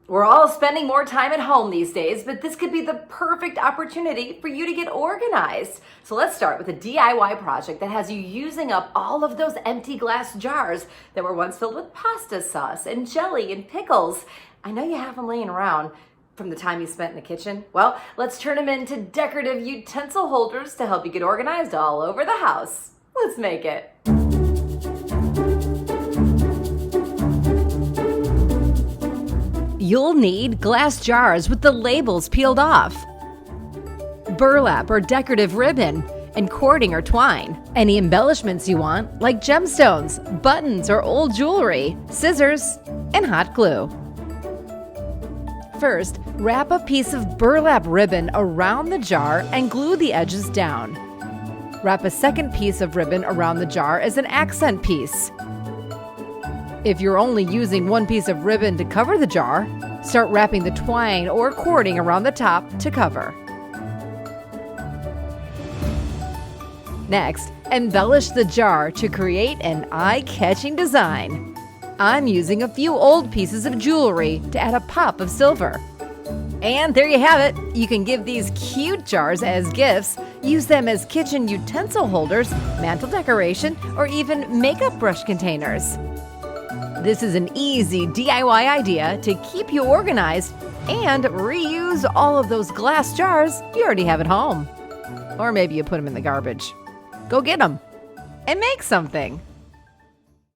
We're all spending more time at home these days, but this could be the perfect opportunity for you to get organized. So let's start with a DIY project that has you using up all of those empty glass jars that were once filled with pasta sauce and jelly and pickles. I know you have them laying around from the time you spent in the kitchen. Well, let's turn them into decorative utensil holders to help you get organized all over the house. Let's make it. You'll need glass jars with the labels peeled off, burlap or decorative ribbon, and cording or twine, any embellishments you want like gemstones, buttons, or old jewelry, scissors, and hot glue. First, wrap a piece of burlap ribbon around the jar and glue the edges down. Wrap a second piece of ribbon around the jar as an accent piece. If you're only using one piece of ribbon to cover the jar, start wrapping the twine or cording around the top to cover. Next, embellish the jar to create an eye-catching design. I'm using a few old pieces of jewelry to add a pop of silver. And there you have it. You can give these cute jars as gifts, use them as kitchen utensil holders, mantle decoration, or even makeup brush containers. This is an easy DIY idea to keep you organized and reuse all of those glass jars you already have at home. Or maybe you put them in the garbage. Go get them and make something.